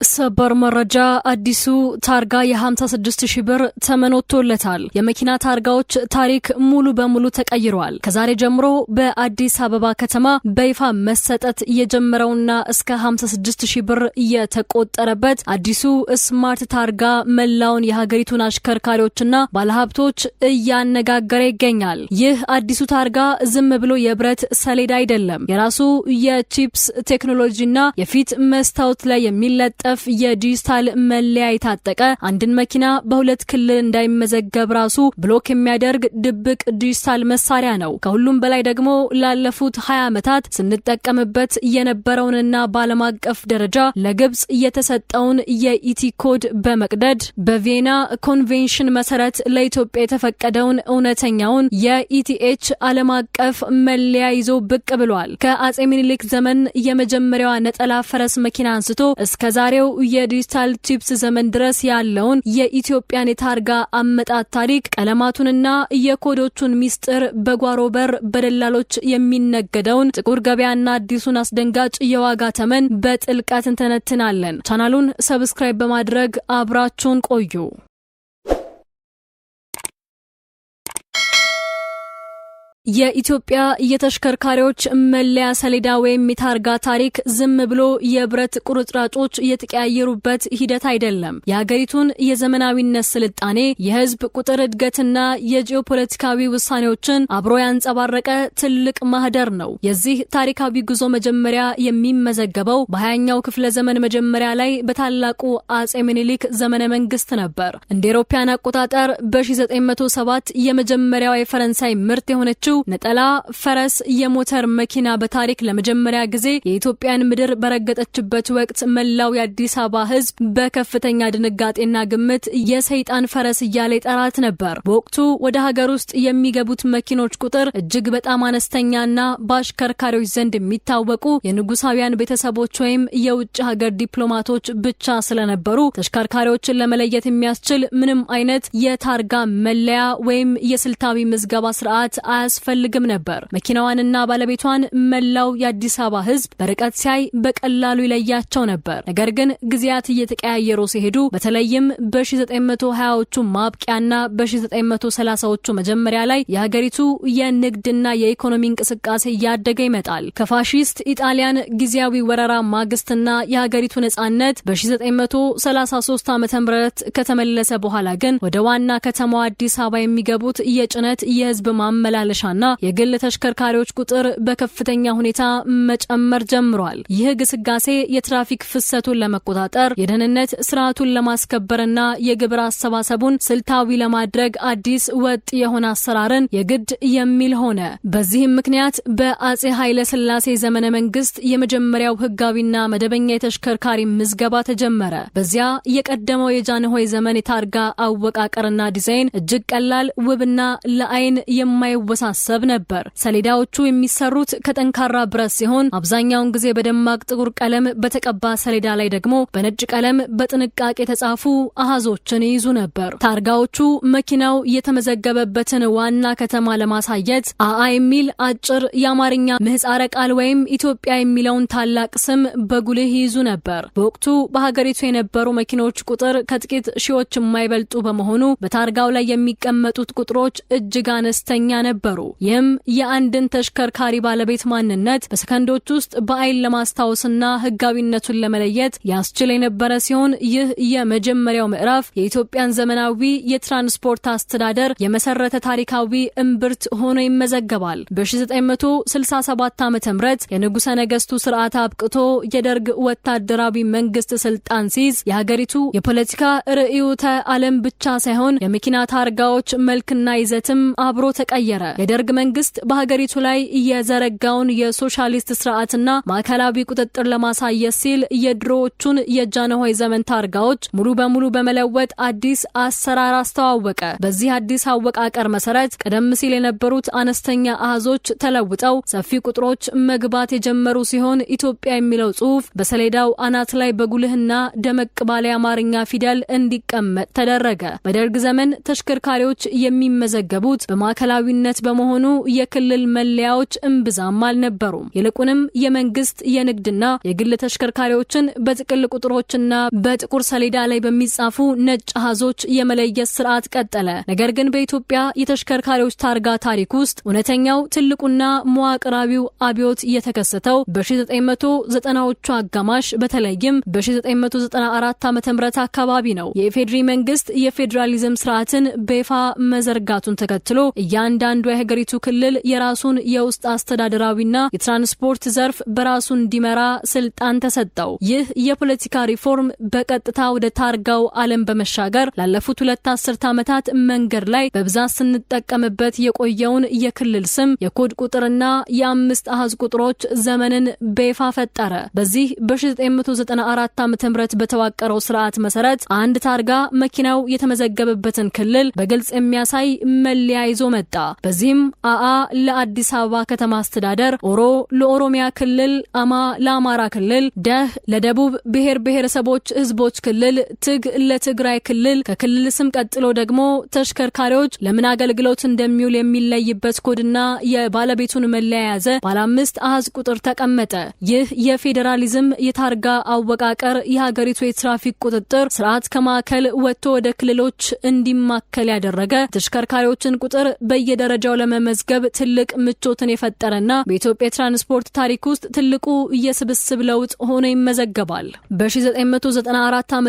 ሰበር መረጃ አዲሱ ታርጋ የ56000 ብር ተመኖቶለታል። የመኪና ታርጋዎች ታሪክ ሙሉ በሙሉ ተቀይሯል። ከዛሬ ጀምሮ በአዲስ አበባ ከተማ በይፋ መሰጠት የጀመረውና እስከ 56000 ብር የተቆጠረበት አዲሱ ስማርት ታርጋ መላውን የሀገሪቱን አሽከርካሪዎችና ባለሀብቶች እያነጋገረ ይገኛል። ይህ አዲሱ ታርጋ ዝም ብሎ የብረት ሰሌዳ አይደለም። የራሱ የቺፕስ ቴክኖሎጂና የፊት መስታወት ላይ የሚለጠፍ የዲጂታል መለያ የታጠቀ አንድን መኪና በሁለት ክልል እንዳይመዘገብ ራሱ ብሎክ የሚያደርግ ድብቅ ዲጂታል መሳሪያ ነው። ከሁሉም በላይ ደግሞ ላለፉት 20 ዓመታት ስንጠቀምበት የነበረውንና በዓለም አቀፍ ደረጃ ለግብጽ የተሰጠውን የኢቲ ኮድ በመቅደድ በቪየና ኮንቬንሽን መሰረት ለኢትዮጵያ የተፈቀደውን እውነተኛውን የኢቲኤች ዓለም አቀፍ መለያ ይዞ ብቅ ብሏል። ከአጼ ሚኒሊክ ዘመን የመጀመሪያዋ ነጠላ ፈረስ መኪና አንስቶ እስከዛሬው የዲጂታል ቺፕስ ዘመን ድረስ ያለውን የኢትዮጵያን የታርጋ አመጣጥ ታሪክ፣ ቀለማቱንና የኮዶቹን ሚስጥር በጓሮ በር በደላሎች የሚነገደውን ጥቁር ገበያና አዲሱን አስደንጋጭ የዋጋ ተመን በጥልቀት እንተነትናለን። ቻናሉን ሰብስክራይብ በማድረግ አብራችሁን ቆዩ። የኢትዮጵያ የተሽከርካሪዎች መለያ ሰሌዳ ወይም የታርጋ ታሪክ ዝም ብሎ የብረት ቁርጥራጮች የተቀያየሩበት ሂደት አይደለም። የሀገሪቱን የዘመናዊነት ስልጣኔ፣ የህዝብ ቁጥር እድገትና የጂኦፖለቲካዊ ውሳኔዎችን አብሮ ያንጸባረቀ ትልቅ ማህደር ነው። የዚህ ታሪካዊ ጉዞ መጀመሪያ የሚመዘገበው በ20ኛው ክፍለ ዘመን መጀመሪያ ላይ በታላቁ አጼ ሚኒሊክ ዘመነ መንግስት ነበር። እንደ አውሮፓውያን አቆጣጠር በ1907 የመጀመሪያው የፈረንሳይ ምርት የሆነችው ነጠላ ፈረስ የሞተር መኪና በታሪክ ለመጀመሪያ ጊዜ የኢትዮጵያን ምድር በረገጠችበት ወቅት መላው የአዲስ አበባ ህዝብ በከፍተኛ ድንጋጤና ግምት የሰይጣን ፈረስ እያለ ይጠራት ነበር። በወቅቱ ወደ ሀገር ውስጥ የሚገቡት መኪኖች ቁጥር እጅግ በጣም አነስተኛና በአሽከርካሪዎች ዘንድ የሚታወቁ የንጉሳውያን ቤተሰቦች ወይም የውጭ ሀገር ዲፕሎማቶች ብቻ ስለነበሩ ተሽከርካሪዎችን ለመለየት የሚያስችል ምንም አይነት የታርጋ መለያ ወይም የስልታዊ ምዝገባ ስርዓት አያስፈልግም ነበር። መኪናዋንና ባለቤቷን መላው የአዲስ አበባ ህዝብ በርቀት ሲያይ በቀላሉ ይለያቸው ነበር። ነገር ግን ጊዜያት እየተቀያየሩ ሲሄዱ በተለይም በ1920ዎቹ ማብቂያና በ1930ዎቹ መጀመሪያ ላይ የሀገሪቱ የንግድና የኢኮኖሚ እንቅስቃሴ እያደገ ይመጣል። ከፋሺስት ኢጣሊያን ጊዜያዊ ወረራ ማግስትና የሀገሪቱ ነጻነት በ1933 ዓ.ም ከተመለሰ በኋላ ግን ወደ ዋና ከተማዋ አዲስ አበባ የሚገቡት የጭነት የህዝብ ማመላለሻና የግል ተሽከርካሪዎች ቁጥር በከፍተኛ ሁኔታ መጨመር ጀምሯል። ይህ ግስጋሴ የትራፊክ ፍሰቱን ለመቆጣጠር፣ የደህንነት ስርዓቱን ለማስከበርና የግብር አሰባሰቡን ስልታዊ ለማድረግ አዲስ ወጥ የሆነ አሰራርን የግድ የሚል ሆነ። በዚህም ምክንያት በአጼ ኃይለ ሥላሴ ዘመነ መንግስት የመጀመሪያው ህጋዊና መደበኛ የተሽከርካሪ ምዝገባ ተጀመረ። በዚያ የቀደመው የጃንሆይ ዘመን የታርጋ አወቃቀርና ዲዛይን እጅግ ቀላል፣ ውብና ለአይን የማይወሳሰብ ነበር። ሰሌዳዎቹ የሚሰሩት ከጠንካራ ብረት ሲሆን አብዛኛውን ጊዜ በደማቅ ጥቁር ቀለም በተቀባ ሰሌዳ ላይ ደግሞ በነጭ ቀለም በጥንቃቄ የተጻፉ አሃዞችን ይይዙ ነበር። ታርጋዎቹ መኪናው የተመዘገበበትን ዋና ከተማ ለማሳየት አአ የሚል አጭር የአማርኛ ምህጻረ ቃል ወይም ኢትዮጵያ የሚለውን ታላቅ ስም በጉልህ ይይዙ ነበር። በወቅቱ በሀገሪቱ የነበሩ መኪኖች ቁጥር ከጥቂት ሺዎች የማይበልጡ በመሆኑ በታርጋው ላይ የሚቀመጡት ቁጥሮች እጅግ አነስተኛ ነበሩ። ይህም የአንድን ተሽከርካሪ ባለቤት ማንነት በሰከንዶች ውስጥ በአይን ለማስታወስና ህጋዊነቱን ለመለየት ያስችል የነበረ ሲሆን ይህ የመጀመሪያው ምዕራፍ የኢትዮጵያን ዘመናዊ የትራንስፖርት አስተዳደር የመሰረተ ታሪካዊ እምብርት ሆኖ ይመዘገባል። በ1967 ዓ.ም የንጉሠ ነገስቱ ስርዓት አብቅቶ የደርግ ወታደራዊ መንግስት ስልጣን ሲይዝ የሀገሪቱ የፖለቲካ ርዕዮተ ዓለም ብቻ ሳይሆን የመኪና ታርጋዎች መልክና ይዘትም አብሮ ተቀየረ። የደርግ መንግስት በሀገሪቱ ላይ የዘረጋውን የሶሻሊስት ስርዓትና ማዕከላዊ ቁጥጥር ለማሳየት ሲል የድሮዎቹን የጃንሆይ ዘመን ታርጋዎች ሙሉ በሙሉ በመለወጥ አዲስ አሰራር አስተዋወቀ። በዚህ አዲስ አወቃቀር መሰረት ቀደም ሲል የነበሩት አነስተኛ አሃዞች ተለውጠው ሰፊ ቁጥሮች መግባት የጀመሩ ሲሆን ኢትዮጵያ የሚለው ጽሑፍ በሰሌዳው አናት ላይ በጉልህና ደመቅ ባለ አማርኛ ፊደል እንዲቀመጥ ተደረገ። በደርግ ዘመን ተሽከርካሪዎች የሚመዘገቡት በማዕከላዊነት በመሆኑ የሆኑ የክልል መለያዎች እምብዛም አልነበሩም። ይልቁንም የመንግስት የንግድና የግል ተሽከርካሪዎችን በጥቅል ቁጥሮችና በጥቁር ሰሌዳ ላይ በሚጻፉ ነጭ አሃዞች የመለየት ስርዓት ቀጠለ። ነገር ግን በኢትዮጵያ የተሽከርካሪዎች ታርጋ ታሪክ ውስጥ እውነተኛው ትልቁና መዋቅራዊው አብዮት የተከሰተው በ1990ዎቹ አጋማሽ በተለይም በ1994 ዓ.ም አካባቢ ነው። የኢፌድሪ መንግስት የፌዴራሊዝም ስርዓትን በይፋ መዘርጋቱን ተከትሎ እያንዳንዱ የሀገሪቱ ክልል የራሱን የውስጥ አስተዳደራዊና የትራንስፖርት ዘርፍ በራሱ እንዲመራ ስልጣን ተሰጠው። ይህ የፖለቲካ ሪፎርም በቀጥታ ወደ ታርጋው ዓለም በመሻገር ላለፉት 2 አስርት ዓመታት መንገድ ላይ በብዛት ስንጠቀምበት የቆየውን የክልል ስም፣ የኮድ ቁጥርና የ5 አሃዝ ቁጥሮች ዘመንን በይፋ ፈጠረ። በዚህ በ1994 ዓ.ም በተዋቀረው ስርዓት መሰረት አንድ ታርጋ መኪናው የተመዘገበበትን ክልል በግልጽ የሚያሳይ መለያ ይዞ መጣ። በዚህም አአ ለአዲስ አበባ ከተማ አስተዳደር፣ ኦሮ ለኦሮሚያ ክልል፣ አማ ለአማራ ክልል፣ ደህ ለደቡብ ብሔር ብሔረሰቦች ህዝቦች ክልል፣ ትግ ለትግራይ ክልል፣ ከክልል ስም ቀጥሎ ደግሞ ተሽከርካሪዎች ለምን አገልግሎት እንደሚውል የሚለይበት ኮድና የባለቤቱን መለያ ያዘ ባለ 5 አሃዝ ቁጥር ተቀመጠ። ይህ የፌዴራሊዝም የታርጋ አወቃቀር የሀገሪቱ የትራፊክ ቁጥጥር ስርዓት ከማዕከል ወጥቶ ወደ ክልሎች እንዲማከል ያደረገ፣ ተሽከርካሪዎችን ቁጥር በየደረጃው ለመመዝገብ ትልቅ ምቾትን የፈጠረና በኢትዮጵያ ትራንስፖርት ታሪክ ውስጥ ትልቁ የስብስብ ለውጥ ሆኖ ይመዘገባል። በ1994 ዓ.ም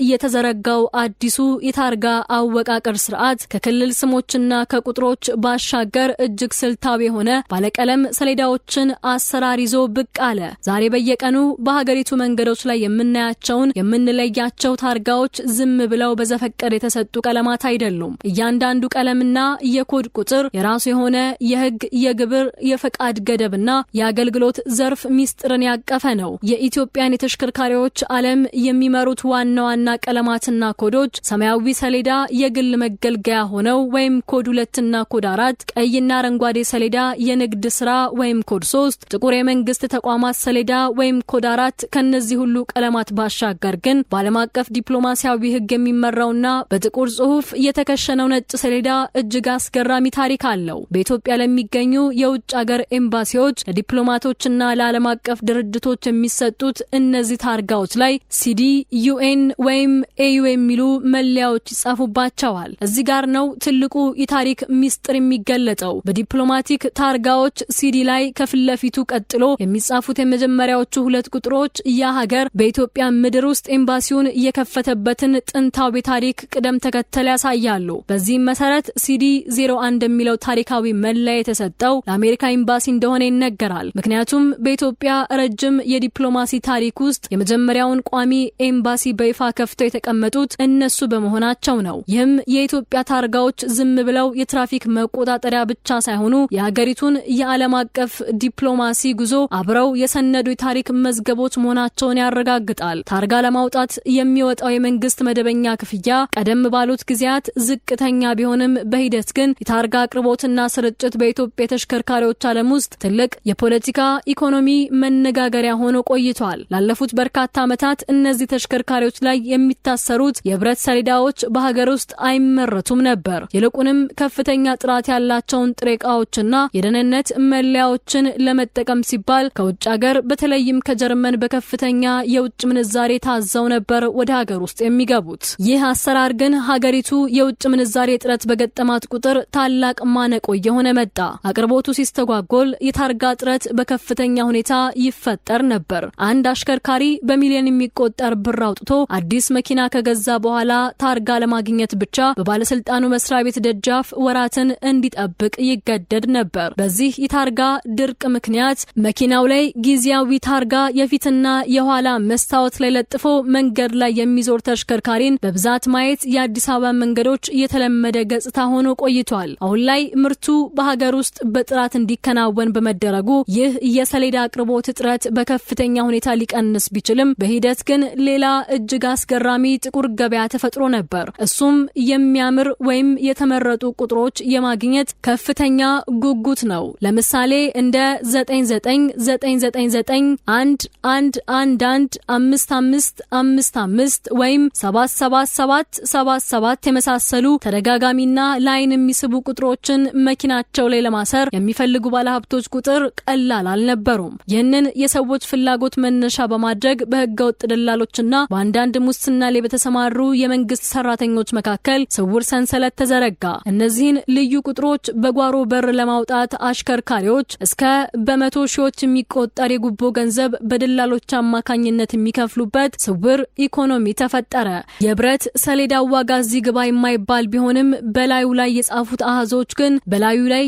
የተዘረጋው አዲሱ የታርጋ አወቃቀር ስርዓት ከክልል ስሞችና ከቁጥሮች ባሻገር እጅግ ስልታዊ የሆነ ባለቀለም ሰሌዳዎችን አሰራር ይዞ ብቅ አለ። ዛሬ በየቀኑ በሀገሪቱ መንገዶች ላይ የምናያቸውን የምንለያቸው ታርጋዎች ዝም ብለው በዘፈቀድ የተሰጡ ቀለማት አይደሉም። እያንዳንዱ ቀለምና የኮድ ቁጥር የራሱ የሆነ የህግ፣ የግብር፣ የፈቃድ ገደብና የአገልግሎት ዘርፍ ሚስጥርን ያቀፈ ነው። የኢትዮጵያን የተሽከርካሪዎች ዓለም የሚመሩት ዋና ዋና ቀለማትና ኮዶች ሰማያዊ ሰሌዳ የግል መገልገያ ሆነው ወይም ኮድ 2 እና ኮድ 4፣ ቀይና አረንጓዴ ሰሌዳ የንግድ ስራ ወይም ኮድ 3፣ ጥቁር የመንግስት ተቋማት ሰሌዳ ወይም ኮድ 4። ከነዚህ ሁሉ ቀለማት ባሻገር ግን በዓለም አቀፍ ዲፕሎማሲያዊ ህግ የሚመራውና በጥቁር ጽሑፍ የተከሸነው ነጭ ሰሌዳ እጅግ አስገራሚ ታሪክ አለው። በኢትዮጵያ ለሚገኙ የውጭ ሀገር ኤምባሲዎች፣ ለዲፕሎማቶችና ለዓለም አቀፍ ድርጅቶች የሚሰጡት እነዚህ ታርጋዎች ላይ ሲዲ፣ ዩኤን ወይም ኤዩ የሚሉ መለያዎች ይጻፉባቸዋል። እዚህ ጋር ነው ትልቁ የታሪክ ሚስጥር የሚገለጠው። በዲፕሎማቲክ ታርጋዎች ሲዲ ላይ ከፊት ለፊቱ ቀጥሎ የሚጻፉት የመጀመሪያዎቹ 2 ቁጥሮች ያ ሀገር በኢትዮጵያ ምድር ውስጥ ኤምባሲውን የከፈተበትን ጥንታዊ ታሪክ ቅደም ተከተል ያሳያሉ። በዚህም መሰረት ሲዲ 01 የሚለው ታሪካዊ መለያ የተሰጠው ለአሜሪካ ኤምባሲ እንደሆነ ይነገራል። ምክንያቱም በኢትዮጵያ ረጅም የዲፕሎማሲ ታሪክ ውስጥ የመጀመሪያውን ቋሚ ኤምባሲ በይፋ ከፍተው የተቀመጡት እነሱ በመሆናቸው ነው። ይህም የኢትዮጵያ ታርጋዎች ዝም ብለው የትራፊክ መቆጣጠሪያ ብቻ ሳይሆኑ የሀገሪቱን የዓለም አቀፍ ዲፕሎማሲ ጉዞ አብረው የሰነዱ የታሪክ መዝገቦች መሆናቸውን ያረጋግጣል። ታርጋ ለማውጣት የሚወጣው የመንግስት መደበኛ ክፍያ ቀደም ባሉት ጊዜያት ዝቅተኛ ቢሆንም በሂደት ግን የታርጋ አቅርቦትና ስርጭት በኢትዮጵያ ተሽከርካሪዎች ዓለም ውስጥ ትልቅ የፖለቲካ ኢኮኖሚ መነጋገሪያ ሆኖ ቆይቷል። ላለፉት በርካታ ዓመታት እነዚህ ተሽከርካሪዎች ላይ የሚታሰሩት የብረት ሰሌዳዎች በሀገር ውስጥ አይመረቱም ነበር። ይልቁንም ከፍተኛ ጥራት ያላቸውን ጥሬ ዕቃዎችና የደህንነት መለያዎችን ለመጠቀም ሲባል ከውጭ ሀገር በተለይም ከጀርመን በከፍተኛ የውጭ ምንዛሬ ታዘው ነበር ወደ ሀገር ውስጥ የሚገቡት። ይህ አሰራር ግን ሀገሪቱ የውጭ ምንዛሬ እጥረት በገጠማት ቁጥር ታላቅ ማነቆ የሆነ መጣ። አቅርቦቱ ሲስተጓጎል የታርጋ እጥረት በከፍተኛ ሁኔታ ይፈጠር ነበር። አንድ አሽከርካሪ በሚሊዮን የሚቆጠር ብር አውጥቶ አዲስ መኪና ከገዛ በኋላ ታርጋ ለማግኘት ብቻ በባለስልጣኑ መስሪያ ቤት ደጃፍ ወራትን እንዲጠብቅ ይገደድ ነበር። በዚህ የታርጋ ድርቅ ምክንያት መኪናው ላይ ጊዜያዊ ታርጋ የፊትና የኋላ መስታወት ላይ ለጥፎ መንገድ ላይ የሚዞር ተሽከርካሪን በብዛት ማየት የአዲስ አበባ መንገዶች የተለመደ ገጽታ ሆኖ ቆይቷል። አሁን ላይ ምርቱ በሀገር ውስጥ በጥራት እንዲከናወን በመደረጉ ይህ የሰሌዳ አቅርቦት እጥረት በከፍተኛ ሁኔታ ሊቀንስ ቢችልም በሂደት ግን ሌላ እጅግ አስገራሚ ጥቁር ገበያ ተፈጥሮ ነበር። እሱም የሚያምር ወይም የተመረጡ ቁጥሮች የማግኘት ከፍተኛ ጉጉት ነው። ለምሳሌ እንደ 999911115555 ወይም 77777 የመሳሰሉ ተደጋጋሚና ላይን የሚስቡ ቁጥሮችን መኪናቸው ላይ ለማሰር የሚፈልጉ ባለሀብቶች ቁጥር ቀላል አልነበሩም። ይህንን የሰዎች ፍላጎት መነሻ በማድረግ በህገወጥ ደላሎችና በአንዳንድ ሙስና ላይ በተሰማሩ የመንግስት ሰራተኞች መካከል ስውር ሰንሰለት ተዘረጋ። እነዚህን ልዩ ቁጥሮች በጓሮ በር ለማውጣት አሽከርካሪዎች እስከ በመቶ ሺዎች የሚቆጠር የጉቦ ገንዘብ በደላሎች አማካኝነት የሚከፍሉበት ስውር ኢኮኖሚ ተፈጠረ። የብረት ሰሌዳ ዋጋ እዚህ ግባ የማይባል ቢሆንም በላዩ ላይ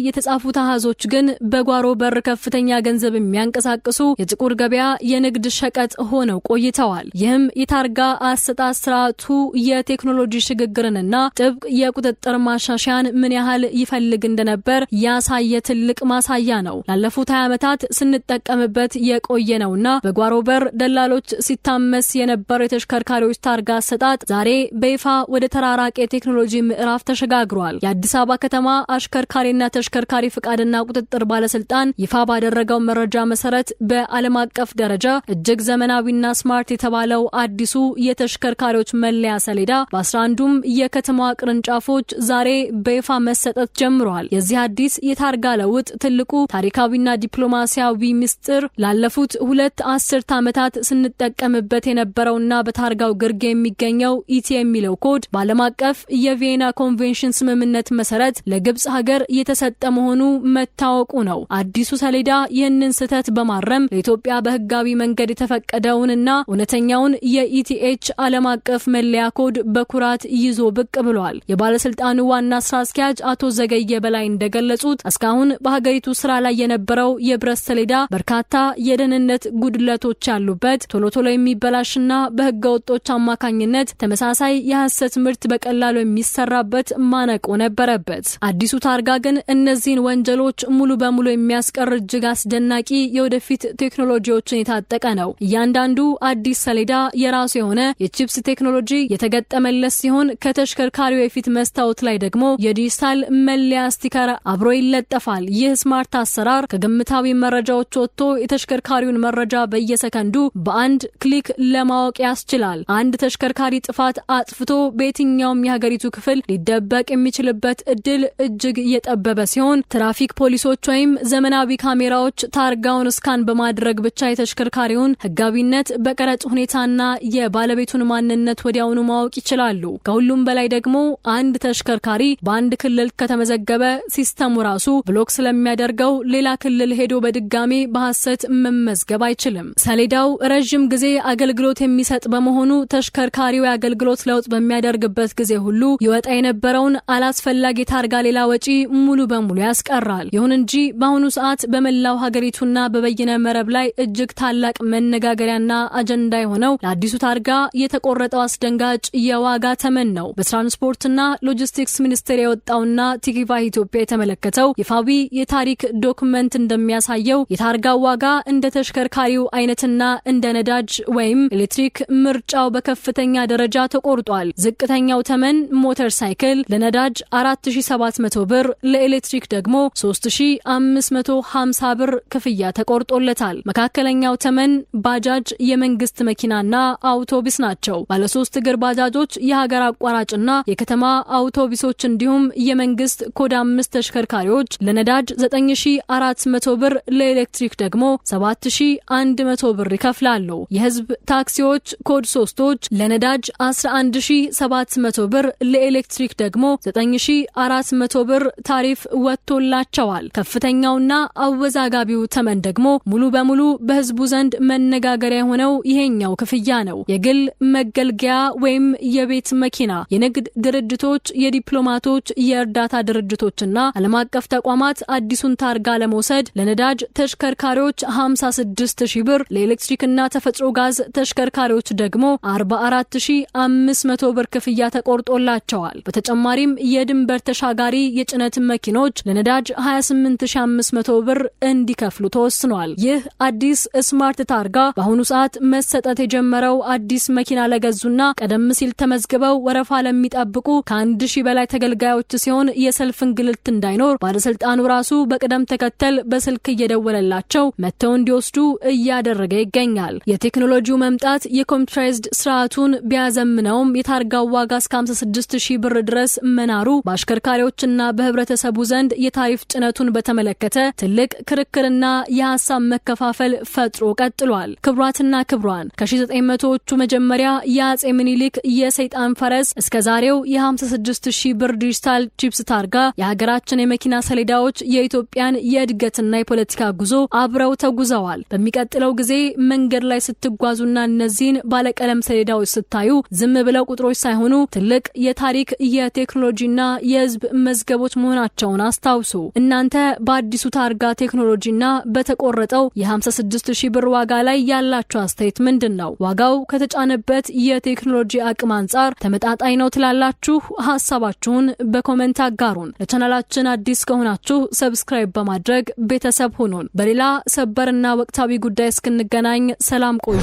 የተጻፉት አሃዞች ግን በጓሮ በር ከፍተኛ ገንዘብ የሚያንቀሳቅሱ የጥቁር ገበያ የንግድ ሸቀጥ ሆነው ቆይተዋል። ይህም የታርጋ አሰጣጥ ስርዓቱ የቴክኖሎጂ ሽግግርንና ጥብቅ የቁጥጥር ማሻሻያን ምን ያህል ይፈልግ እንደነበር ያሳየ ትልቅ ማሳያ ነው። ላለፉት 20 ዓመታት ስንጠቀምበት የቆየነውና በጓሮ በር ደላሎች ሲታመስ የነበረው የተሽከርካሪዎች ታርጋ አሰጣጥ ዛሬ በይፋ ወደ ተራራቂ የቴክኖሎጂ ምዕራፍ ተሸጋግሯል። የአዲስ አበባ ከተማ አሽከርካሪና ተሽከርካሪ ፍቃድና ቁጥጥር ባለስልጣን ይፋ ባደረገው መረጃ መሰረት በዓለም አቀፍ ደረጃ እጅግ ዘመናዊና ስማርት የተባለው አዲሱ የተሽከርካሪዎች መለያ ሰሌዳ በ11ዱም የከተማዋ ቅርንጫፎች ዛሬ በይፋ መሰጠት ጀምሯል። የዚህ አዲስ የታርጋ ለውጥ ትልቁ ታሪካዊና ዲፕሎማሲያዊ ምስጢር ላለፉት 2 አስርት ዓመታት ስንጠቀምበት የነበረውና በታርጋው ግርጌ የሚገኘው ኢቲ የሚለው ኮድ በዓለም አቀፍ የቪየና ኮንቬንሽን ስምምነት መሰረት ለግብጽ ሀገር የተሰጠ መሆኑ መታወቁ ነው። አዲሱ ሰሌዳ ይህንን ስህተት በማረም ለኢትዮጵያ በህጋዊ መንገድ የተፈቀደውንና እውነተኛውን የኢቲኤች ዓለም አቀፍ መለያ ኮድ በኩራት ይዞ ብቅ ብሏል። የባለስልጣኑ ዋና ስራ አስኪያጅ አቶ ዘገየ በላይ እንደገለጹት እስካሁን በሀገሪቱ ስራ ላይ የነበረው የብረት ሰሌዳ በርካታ የደህንነት ጉድለቶች ያሉበት፣ ቶሎ የሚበላሽና በህገወጦች አማካኝነት ተመሳሳይ የሐሰት ምርት በቀላሉ የሚሰራበት ማነቆ ነበረበት። አዲሱ ታርጋ ግን እነዚህን ወንጀሎች ሙሉ በሙሉ የሚያስቀር እጅግ አስደናቂ የወደፊት ቴክኖሎጂዎችን የታጠቀ ነው። እያንዳንዱ አዲስ ሰሌዳ የራሱ የሆነ የቺፕስ ቴክኖሎጂ የተገጠመለት ሲሆን ከተሽከርካሪው የፊት መስታወት ላይ ደግሞ የዲጂታል መለያ ስቲከር አብሮ ይለጠፋል። ይህ ስማርት አሰራር ከግምታዊ መረጃዎች ወጥቶ የተሽከርካሪውን መረጃ በየሰከንዱ በአንድ ክሊክ ለማወቅ ያስችላል። አንድ ተሽከርካሪ ጥፋት አጥፍቶ በየትኛውም የሀገሪቱ ክፍል ሊደበቅ የሚችልበት እድል እጅግ የጠበበ ሲሆን ትራፊክ ፖሊሶች ወይም ዘመናዊ ካሜራዎች ታርጋውን ስካን በማድረግ ብቻ የተሽከርካሪውን ህጋዊነት በቀረጥ ሁኔታና የባለቤቱን ማንነት ወዲያውኑ ማወቅ ይችላሉ። ከሁሉም በላይ ደግሞ አንድ ተሽከርካሪ በአንድ ክልል ከተመዘገበ ሲስተሙ ራሱ ብሎክ ስለሚያደርገው ሌላ ክልል ሄዶ በድጋሚ በሐሰት መመዝገብ አይችልም። ሰሌዳው ረጅም ጊዜ አገልግሎት የሚሰጥ በመሆኑ ተሽከርካሪው የአገልግሎት ለውጥ በሚያደርግበት ጊዜ ሁሉ ይወጣ የነበረውን አላስፈላጊ ታርጋ ሌላ ወጪ ሙሉ በሙሉ ያስቀራል። ይሁን እንጂ በአሁኑ ሰዓት በመላው ሀገሪቱና በበይነ መረብ ላይ እጅግ ታላቅ መነጋገሪያና አጀንዳ የሆነው ለአዲሱ ታርጋ የተቆረጠው አስደንጋጭ የዋጋ ተመን ነው። በትራንስፖርትና ሎጂስቲክስ ሚኒስቴር የወጣውና ቲክቫ ኢትዮጵያ የተመለከተው ይፋዊ የታሪክ ዶክመንት እንደሚያሳየው የታርጋው ዋጋ እንደ ተሽከርካሪው አይነትና እንደ ነዳጅ ወይም ኤሌክትሪክ ምርጫው በከፍተኛ ደረጃ ተቆርጧል። ዝቅተኛው ተመን ሞተር ሳይክል ለነዳጅ 4700 ብር፣ ለኤሌክትሪክ ደግሞ 3550 ብር ክፍያ ተቆርጦለታል። መካከለኛው ተመን ባጃጅ፣ የመንግስት መኪናና አውቶቡስ ናቸው። ባለ 3 እግር ባጃጆች፣ የሀገር አቋራጭና የከተማ አውቶቡሶች እንዲሁም የመንግስት ኮድ 5 ተሽከርካሪዎች ለነዳጅ 9400 ብር፣ ለኤሌክትሪክ ደግሞ 7100 ብር ይከፍላሉ። የህዝብ ታክሲዎች ኮድ 3ቶች ለነዳጅ 11700 ብር፣ ለኤሌክትሪክ ደግሞ 9400 ብር ታሪፍ ወጥቶላቸዋል። ከፍተኛውና አወዛጋቢው ተመን ደግሞ ሙሉ በሙሉ በህዝቡ ዘንድ መነጋገሪያ የሆነው ይሄኛው ክፍያ ነው። የግል መገልገያ ወይም የቤት መኪና፣ የንግድ ድርጅቶች፣ የዲፕሎማቶች፣ የእርዳታ ድርጅቶችና ዓለም አቀፍ ተቋማት አዲሱን ታርጋ ለመውሰድ ለነዳጅ ተሽከርካሪዎች 56000 ብር፣ ለኤሌክትሪክና ተፈጥሮ ጋዝ ተሽከርካሪዎች ደግሞ 44500 ብር ክፍያ ተቆርጦላቸዋል። በተጨማሪም የድንበር ተሻጋሪ የጭነት መኪኖች ለነዳጅ 28500 ብር እንዲከፍሉ ተወስኗል። ይህ አዲስ ስማርት ታርጋ በአሁኑ ሰዓት መሰጠት የጀመረው አዲስ መኪና ለገዙና ቀደም ሲል ተመዝግበው ወረፋ ለሚጠብቁ ከ1000 በላይ ተገልጋዮች ሲሆን የሰልፍ እንግልት እንዳይኖር ባለስልጣኑ ራሱ በቅደም ተከተል በስልክ እየደወለላቸው መተው እንዲወስዱ እያደረገ ይገኛል። የቴክኖሎጂው መምጣት የኮምፒውተራይዝድ ስርዓቱን ቢያዘምነውም የታርጋው ዋጋ እስከ 56000 ብር ድረስ መናሩ በአሽከርካሪዎችና በህብረተሰቡ ዘንድ የታሪፍ ጭነቱን በተመለከተ ትልቅ ክርክርና የሐሳብ መከፋፈል ፈጥሮ ቀጥሏል። ክብሯትና ክብሯን ከ1900ዎቹ መጀመሪያ የአጼ ምኒልክ የሰይጣን ፈረስ እስከ ዛሬው የ56000 ብር ዲጂታል ቺፕስ ታርጋ የሀገራችን የመኪና ሰሌዳዎች የኢትዮጵያን የእድገትና የፖለቲካ ጉዞ አብረው ተጉዘዋል። በሚቀጥለው ጊዜ መንገድ ላይ ስትጓዙና እነዚህን ባለቀለም ሰሌዳዎች ስታዩ ዝም ብለው ቁጥሮች ሳይሆኑ ትልቅ የታሪክ የቴክኖሎጂና የህዝብ መዝገቦች መሆናቸውን አስታውሱ። እናንተ በአዲሱ ታርጋ ቴክኖሎጂና በተቆረጠው የ56000 ብር ዋጋ ላይ ያላችሁ አስተያየት ምንድነው? ዋጋው ከተጫነበት የቴክኖሎጂ አቅም አንጻር ተመጣጣኝ ነው ትላላችሁ? ሐሳባችሁን በኮሜንት አጋሩን። ለቻናላችን አዲስ ከሆናችሁ ሰብስክራይብ በማድረግ ቤተሰብ ሁኑን። በሌላ ሰበርና ወቅታዊ ጉዳይ እስክንገናኝ ሰላም ቆዩ።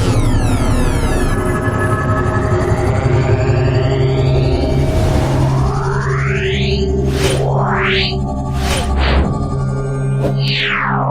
Yeah.